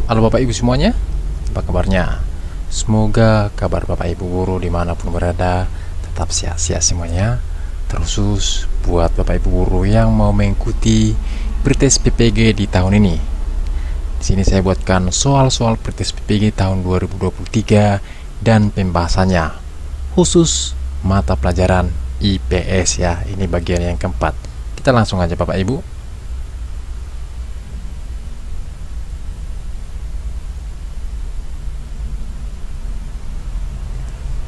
Halo Bapak Ibu semuanya, apa kabarnya? Semoga kabar Bapak Ibu guru dimanapun berada tetap sehat-sehat semuanya. Terkhusus buat Bapak Ibu guru yang mau mengikuti pretest PPG di tahun ini. Di sini saya buatkan soal-soal pretest PPG tahun 2023 dan pembahasannya khusus mata pelajaran IPS ya. Ini bagian yang keempat. Kita langsung aja Bapak Ibu.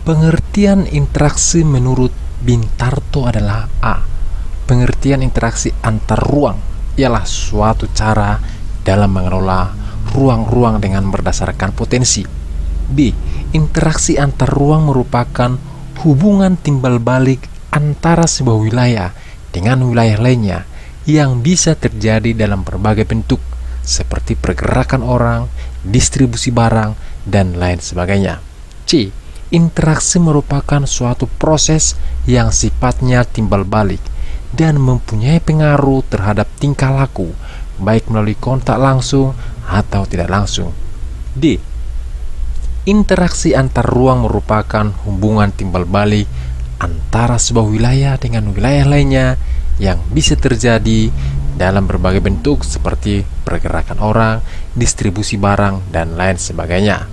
Pengertian interaksi menurut Bintarto adalah A. Pengertian interaksi antar ruang ialah suatu cara dalam mengelola ruang-ruang dengan berdasarkan potensi. B. Interaksi antar ruang merupakan hubungan timbal balik antara sebuah wilayah dengan wilayah lainnya yang bisa terjadi dalam berbagai bentuk seperti pergerakan orang, distribusi barang, dan lain sebagainya. C. Interaksi merupakan suatu proses yang sifatnya timbal balik dan mempunyai pengaruh terhadap tingkah laku, baik melalui kontak langsung atau tidak langsung. D. Interaksi antar ruang merupakan hubungan timbal balik antara sebuah wilayah dengan wilayah lainnya yang bisa terjadi dalam berbagai bentuk seperti pergerakan orang, distribusi barang, dan lain sebagainya.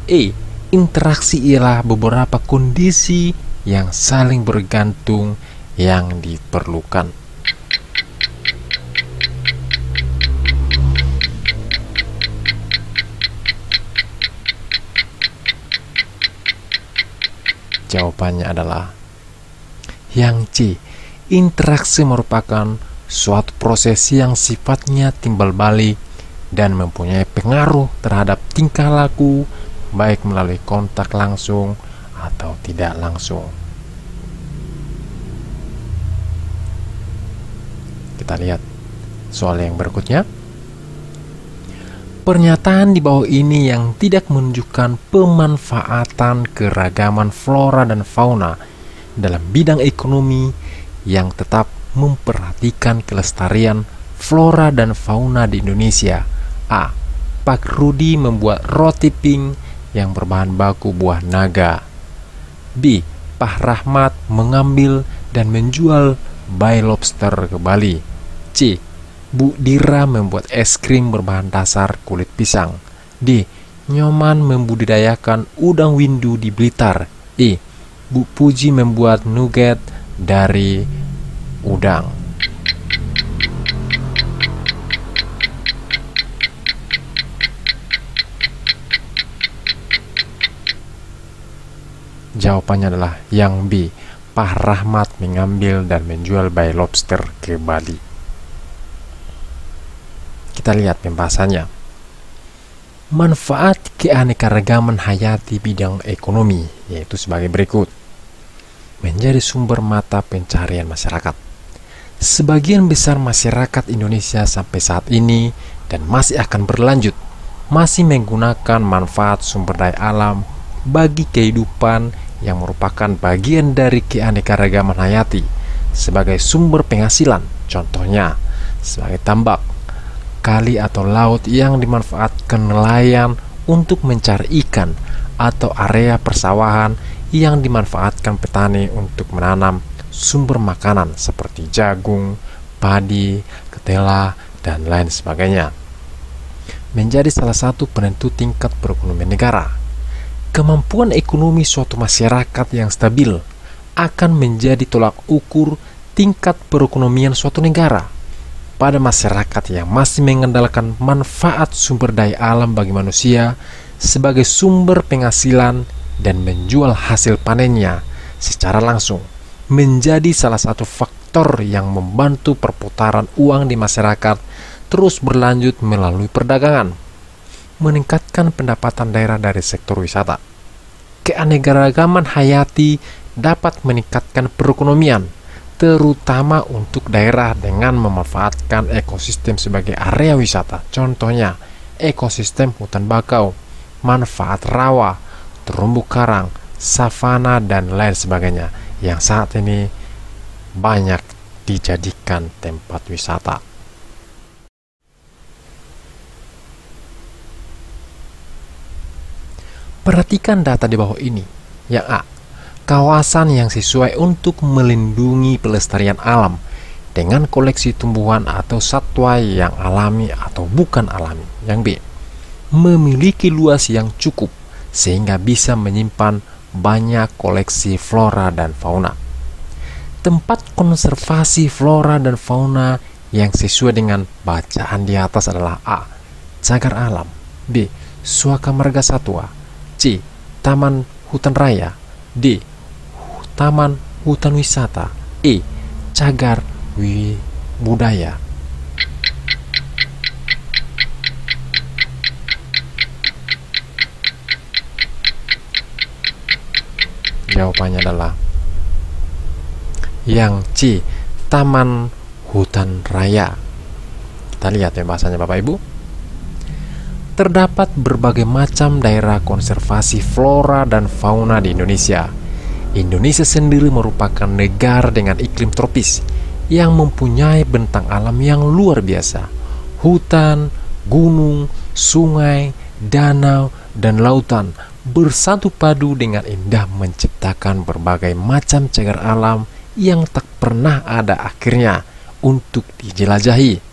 E. Interaksi ialah beberapa kondisi yang saling bergantung yang diperlukan. Jawabannya adalah yang C. Interaksi merupakan suatu proses yang sifatnya timbal balik dan mempunyai pengaruh terhadap tingkah laku, baik melalui kontak langsung atau tidak langsung. Kita lihat soal yang berikutnya. Pernyataan di bawah ini yang tidak menunjukkan pemanfaatan keragaman flora dan fauna dalam bidang ekonomi yang tetap memperhatikan kelestarian flora dan fauna di Indonesia. A. Pak Rudi membuat roti pink yang berbahan baku buah naga. B. Pak Rahmat mengambil dan menjual bayi lobster ke Bali. C. Bu Dira membuat es krim berbahan dasar kulit pisang. D. Nyoman membudidayakan udang windu di Blitar. E. Bu Puji membuat nugget dari udang. Jawabannya adalah yang B. Pak Rahmat mengambil dan menjual bayi lobster ke Bali. Kita lihat pembahasannya. Manfaat keanekaragaman hayati bidang ekonomi yaitu sebagai berikut. Menjadi sumber mata pencarian masyarakat. Sebagian besar masyarakat Indonesia sampai saat ini dan masih akan berlanjut masih menggunakan manfaat sumber daya alam bagi kehidupan yang merupakan bagian dari keanekaragaman hayati sebagai sumber penghasilan, contohnya sebagai tambak, kali atau laut yang dimanfaatkan nelayan untuk mencari ikan, atau area persawahan yang dimanfaatkan petani untuk menanam sumber makanan seperti jagung, padi, ketela, dan lain sebagainya. Menjadi salah satu penentu tingkat perekonomian negara. Kemampuan ekonomi suatu masyarakat yang stabil akan menjadi tolak ukur tingkat perekonomian suatu negara. Pada masyarakat yang masih mengandalkan manfaat sumber daya alam bagi manusia sebagai sumber penghasilan dan menjual hasil panennya secara langsung, menjadi salah satu faktor yang membantu perputaran uang di masyarakat terus berlanjut melalui perdagangan. Meningkatkan pendapatan daerah dari sektor wisata. Keanekaragaman hayati dapat meningkatkan perekonomian, terutama untuk daerah dengan memanfaatkan ekosistem sebagai area wisata. Contohnya, ekosistem hutan bakau, manfaat rawa, terumbu karang, savana, dan lain sebagainya yang saat ini banyak dijadikan tempat wisata. Perhatikan data di bawah ini. Yang A, kawasan yang sesuai untuk melindungi pelestarian alam dengan koleksi tumbuhan atau satwa yang alami atau bukan alami. Yang B, memiliki luas yang cukup sehingga bisa menyimpan banyak koleksi flora dan fauna. Tempat konservasi flora dan fauna yang sesuai dengan bacaan di atas adalah A, cagar alam, B, suaka marga satwa, C, taman hutan raya, D, taman hutan wisata, E, cagar budaya. Jawabannya adalah yang C, taman hutan raya. Kita lihat ya bahasanya Bapak Ibu. Terdapat berbagai macam daerah konservasi flora dan fauna di Indonesia. Indonesia sendiri merupakan negara dengan iklim tropis yang mempunyai bentang alam yang luar biasa. Hutan, gunung, sungai, danau, dan lautan bersatu padu dengan indah menciptakan berbagai macam cagar alam yang tak pernah ada akhirnya untuk dijelajahi.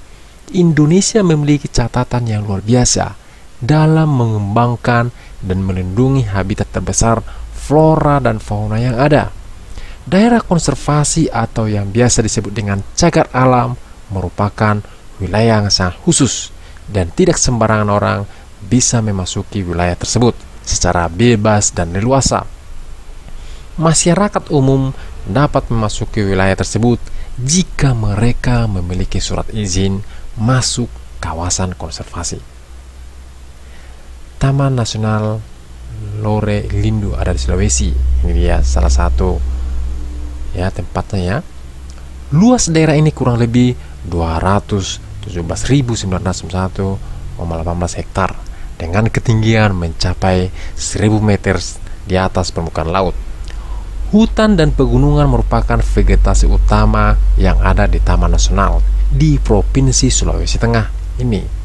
Indonesia memiliki catatan yang luar biasa dalam mengembangkan dan melindungi habitat terbesar flora dan fauna yang ada. Daerah konservasi atau yang biasa disebut dengan cagar alam merupakan wilayah yang sangat khusus dan tidak sembarangan orang bisa memasuki wilayah tersebut secara bebas dan leluasa. Masyarakat umum dapat memasuki wilayah tersebut jika mereka memiliki surat izin masuk kawasan konservasi. Taman Nasional Lore Lindu ada di Sulawesi. Ini dia salah satu ya tempatnya ya. Luas daerah ini kurang lebih 217.901,18 hektar dengan ketinggian mencapai 1000 meter di atas permukaan laut. Hutan dan pegunungan merupakan vegetasi utama yang ada di Taman Nasional di Provinsi Sulawesi Tengah ini.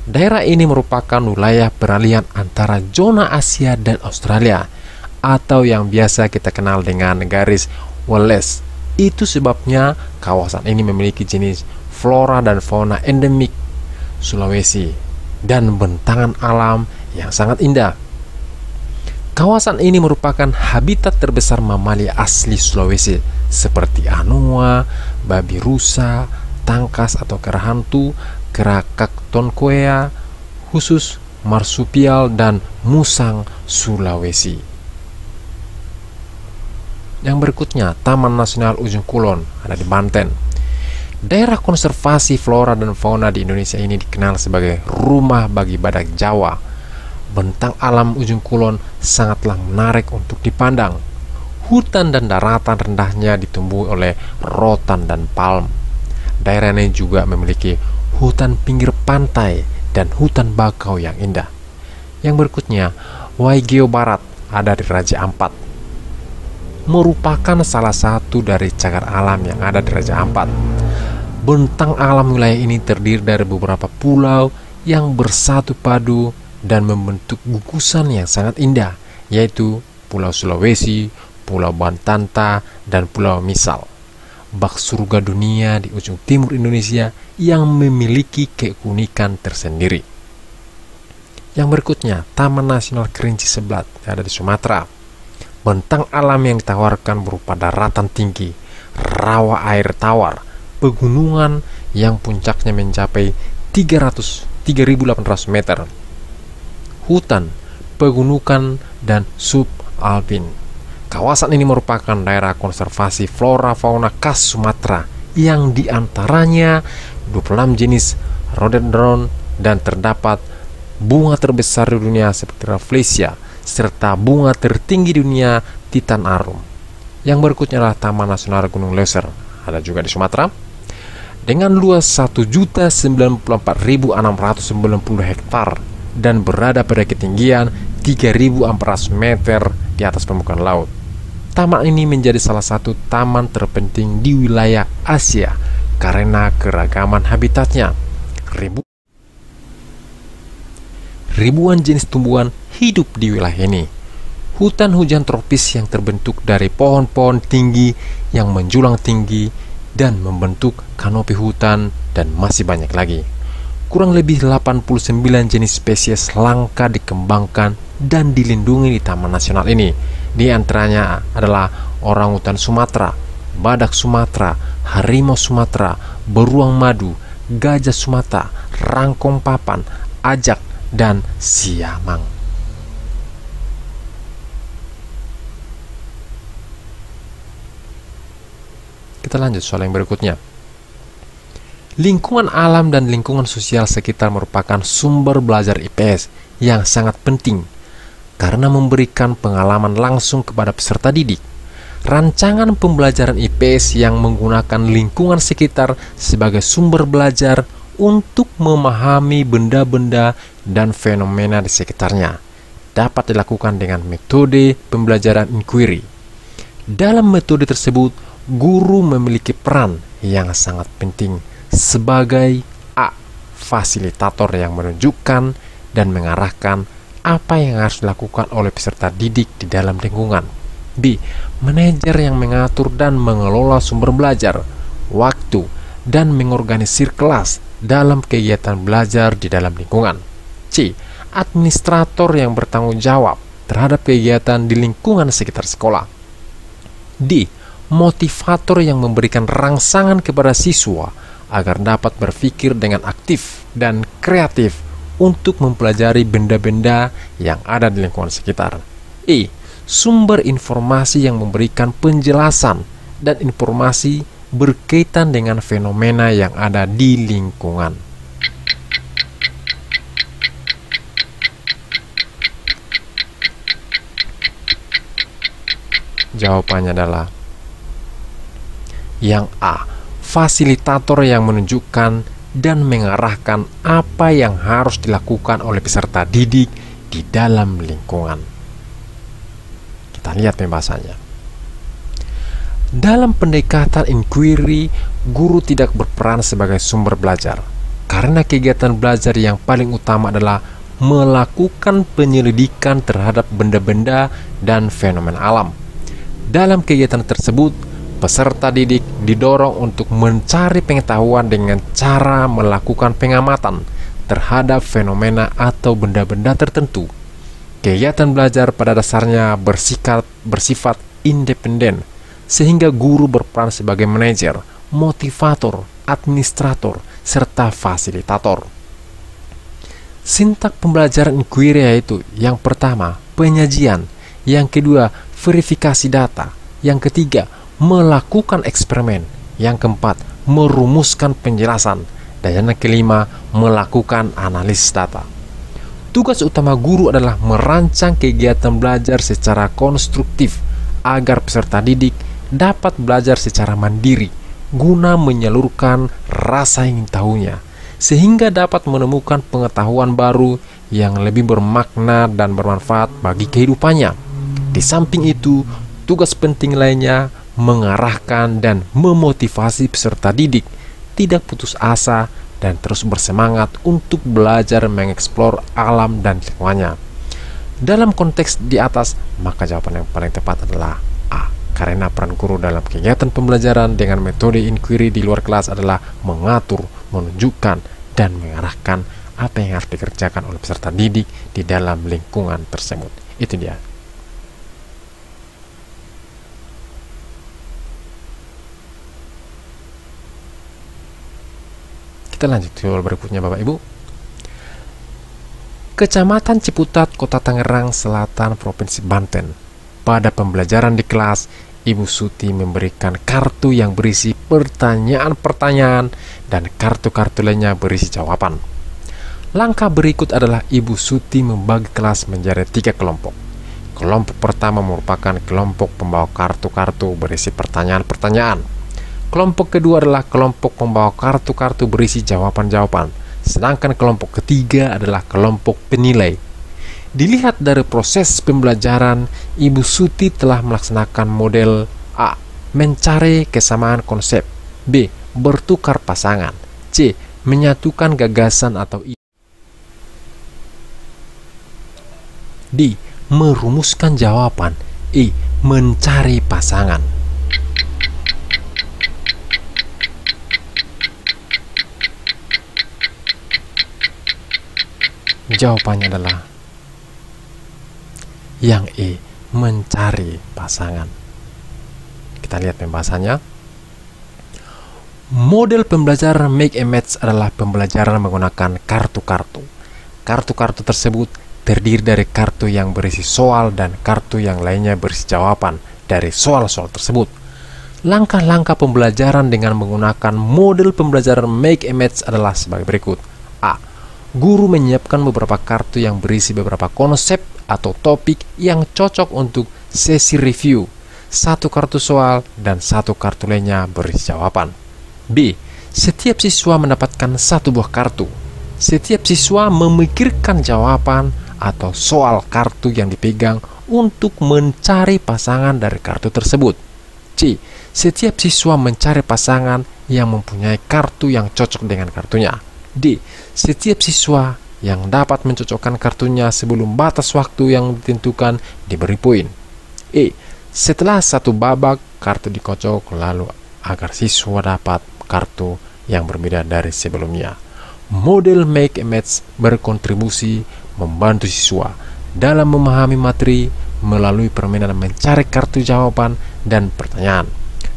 Daerah ini merupakan wilayah peralihan antara zona Asia dan Australia atau yang biasa kita kenal dengan garis Wallace. Itu sebabnya kawasan ini memiliki jenis flora dan fauna endemik Sulawesi dan bentangan alam yang sangat indah. Kawasan ini merupakan habitat terbesar mamalia asli Sulawesi seperti anoa, babi rusa, tangkas atau kera hantu, kerakak tonkoea, khusus marsupial dan musang Sulawesi. Yang berikutnya, Taman Nasional Ujung Kulon ada di Banten. Daerah konservasi flora dan fauna di Indonesia ini dikenal sebagai rumah bagi badak Jawa. Bentang alam Ujung Kulon sangatlah menarik untuk dipandang. Hutan dan daratan rendahnya ditumbuhi oleh rotan dan palm. Daerah ini juga memiliki hutan pinggir pantai dan hutan bakau yang indah. Yang berikutnya, Waigeo Barat ada di Raja Ampat. Merupakan salah satu dari cagar alam yang ada di Raja Ampat. Bentang alam wilayah ini terdiri dari beberapa pulau yang bersatu padu dan membentuk gugusan yang sangat indah, yaitu Pulau Sulawesi, Pulau Bantanta, dan Pulau Misal. Bak surga dunia di ujung timur Indonesia yang memiliki keunikan tersendiri. Yang berikutnya, Taman Nasional Kerinci Seblat yang ada di Sumatera. Bentang alam yang ditawarkan berupa daratan tinggi, rawa air tawar, pegunungan yang puncaknya mencapai 3.800 meter, hutan, pegunungan, dan subalpin. Kawasan ini merupakan daerah konservasi flora fauna khas Sumatera yang diantaranya 26 jenis rhododendron dan terdapat bunga terbesar di dunia seperti Rafflesia serta bunga tertinggi di dunia Titan Arum. Yang berikutnya adalah Taman Nasional Gunung Leuser, ada juga di Sumatera, dengan luas 1.094.690 hektar dan berada pada ketinggian 3.400 meter di atas permukaan laut. Taman ini menjadi salah satu taman terpenting di wilayah Asia ribuan jenis tumbuhan hidup di wilayah ini. Hutan hujan tropis yang terbentuk dari pohon-pohon tinggi yang menjulang tinggi dan membentuk kanopi hutan, dan masih banyak lagi. Kurang lebih 89 jenis spesies langka dikembangkan dan dilindungi di Taman Nasional ini. Di antaranya adalah orangutan Sumatera, badak Sumatera, harimau Sumatera, beruang madu, gajah Sumatera, rangkong papan, ajak, dan siamang. Kita lanjut soal yang berikutnya. Lingkungan alam dan lingkungan sosial sekitar merupakan sumber belajar IPS yang sangat penting karena memberikan pengalaman langsung kepada peserta didik. Rancangan pembelajaran IPS yang menggunakan lingkungan sekitar sebagai sumber belajar untuk memahami benda-benda dan fenomena di sekitarnya dapat dilakukan dengan metode pembelajaran inquiry. Dalam metode tersebut, guru memiliki peran yang sangat penting sebagai A. Fasilitator yang menunjukkan dan mengarahkan apa yang harus dilakukan oleh peserta didik di dalam lingkungan. B. Manajer yang mengatur dan mengelola sumber belajar, waktu, dan mengorganisir kelas dalam kegiatan belajar di dalam lingkungan. C. Administrator yang bertanggung jawab terhadap kegiatan di lingkungan sekitar sekolah. D. Motivator yang memberikan rangsangan kepada siswa agar dapat berpikir dengan aktif dan kreatif untuk mempelajari benda-benda yang ada di lingkungan sekitar. E. Sumber informasi yang memberikan penjelasan dan informasi berkaitan dengan fenomena yang ada di lingkungan. Jawabannya adalah yang A. Fasilitator yang menunjukkan dan mengarahkan apa yang harus dilakukan oleh peserta didik di dalam lingkungan. Kita lihat pembahasannya. Dalam pendekatan inquiry, guru tidak berperan sebagai sumber belajar karena kegiatan belajar yang paling utama adalah melakukan penyelidikan terhadap benda-benda dan fenomena alam. Dalam kegiatan tersebut, peserta didik didorong untuk mencari pengetahuan dengan cara melakukan pengamatan terhadap fenomena atau benda-benda tertentu. Kegiatan belajar pada dasarnya bersifat independen, sehingga guru berperan sebagai manajer, motivator, administrator, serta fasilitator. Sintak pembelajaran inquiry yaitu yang pertama, penyajian, yang kedua, verifikasi data, yang ketiga, melakukan eksperimen, yang keempat, merumuskan penjelasan, dan yang kelima, melakukan analisis data. Tugas utama guru adalah merancang kegiatan belajar secara konstruktif agar peserta didik dapat belajar secara mandiri guna menyalurkan rasa ingin tahunya, sehingga dapat menemukan pengetahuan baru yang lebih bermakna dan bermanfaat bagi kehidupannya. Di samping itu, tugas penting lainnya mengarahkan dan memotivasi peserta didik tidak putus asa dan terus bersemangat untuk belajar mengeksplor alam dan lingkungannya. Dalam konteks di atas, maka jawaban yang paling tepat adalah A. Karena peran guru dalam kegiatan pembelajaran dengan metode inquiry di luar kelas adalah mengatur, menunjukkan, dan mengarahkan apa yang harus dikerjakan oleh peserta didik di dalam lingkungan tersebut. Itu dia. Kita lanjut ke berikutnya Bapak Ibu. Kecamatan Ciputat, Kota Tangerang Selatan, Provinsi Banten. Pada pembelajaran di kelas, Ibu Suti memberikan kartu yang berisi pertanyaan-pertanyaan dan kartu-kartu lainnya berisi jawaban. Langkah berikut adalah Ibu Suti membagi kelas menjadi 3 kelompok. Kelompok pertama merupakan kelompok pembawa kartu-kartu berisi pertanyaan-pertanyaan. Kelompok kedua adalah kelompok pembawa kartu-kartu berisi jawaban-jawaban, sedangkan kelompok ketiga adalah kelompok penilai. Dilihat dari proses pembelajaran, Ibu Suti telah melaksanakan model A. Mencari kesamaan konsep, B. Bertukar pasangan, C. Menyatukan gagasan atau ide. D. Merumuskan jawaban. E. Mencari pasangan. Jawabannya adalah yang E. Mencari pasangan. Kita lihat pembahasannya. Model pembelajaran Make and Match adalah pembelajaran menggunakan kartu-kartu. Kartu-kartu tersebut terdiri dari kartu yang berisi soal dan kartu yang lainnya berisi jawaban dari soal-soal tersebut. Langkah-langkah pembelajaran dengan menggunakan model pembelajaran Make and Match adalah sebagai berikut. A. Guru menyiapkan beberapa kartu yang berisi beberapa konsep atau topik yang cocok untuk sesi review. Satu kartu soal dan satu kartu lainnya berisi jawaban. B. Setiap siswa mendapatkan satu buah kartu. Setiap siswa memikirkan jawaban atau soal kartu yang dipegang untuk mencari pasangan dari kartu tersebut. C. Setiap siswa mencari pasangan yang mempunyai kartu yang cocok dengan kartunya. D. Setiap siswa yang dapat mencocokkan kartunya sebelum batas waktu yang ditentukan diberi poin. E. Setelah satu babak kartu dikocok lalu agar siswa dapat kartu yang berbeda dari sebelumnya. Model Make and Match berkontribusi membantu siswa dalam memahami materi melalui permainan mencari kartu jawaban dan pertanyaan.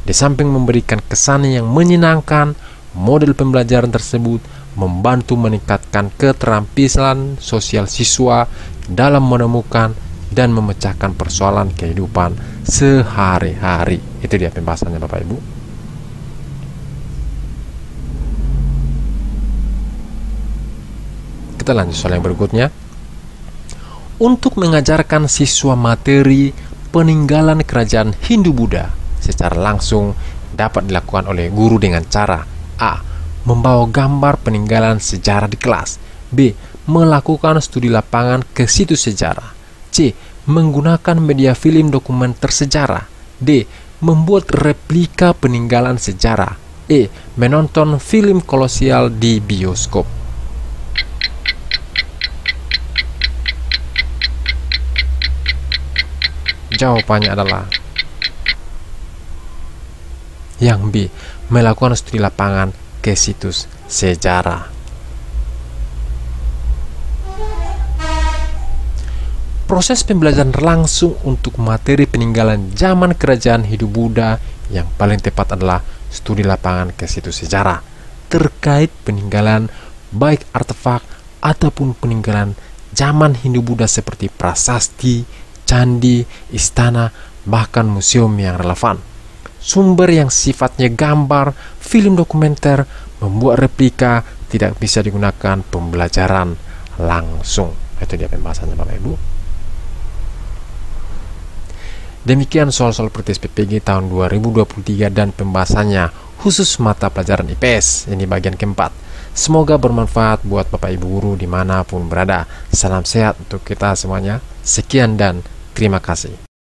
Di samping memberikan kesan yang menyenangkan, model pembelajaran tersebut membantu meningkatkan keterampilan sosial siswa dalam menemukan dan memecahkan persoalan kehidupan sehari-hari. Itu dia pembahasannya Bapak Ibu. Kita lanjut soal yang berikutnya. Untuk mengajarkan siswa materi peninggalan kerajaan Hindu-Buddha secara langsung dapat dilakukan oleh guru dengan cara A. Membawa gambar peninggalan sejarah di kelas. B. Melakukan studi lapangan ke situs sejarah. C. Menggunakan media film dokumenter sejarah. D. Membuat replika peninggalan sejarah. E. Menonton film kolosial di bioskop. Jawabannya adalah yang B. Melakukan studi lapangan ke situs sejarah. Proses pembelajaran langsung untuk materi peninggalan zaman kerajaan Hindu-Buddha yang paling tepat adalah studi lapangan ke situs sejarah terkait peninggalan baik artefak ataupun peninggalan zaman Hindu-Buddha seperti prasasti, candi, istana, bahkan museum yang relevan. Sumber yang sifatnya gambar, film dokumenter, membuat replika tidak bisa digunakan pembelajaran langsung. Itu dia pembahasannya Bapak Ibu. Demikian soal-soal praktis PPG tahun 2023 dan pembahasannya khusus mata pelajaran IPS. Ini bagian keempat. Semoga bermanfaat buat Bapak Ibu guru dimanapun berada. Salam sehat untuk kita semuanya. Sekian dan terima kasih.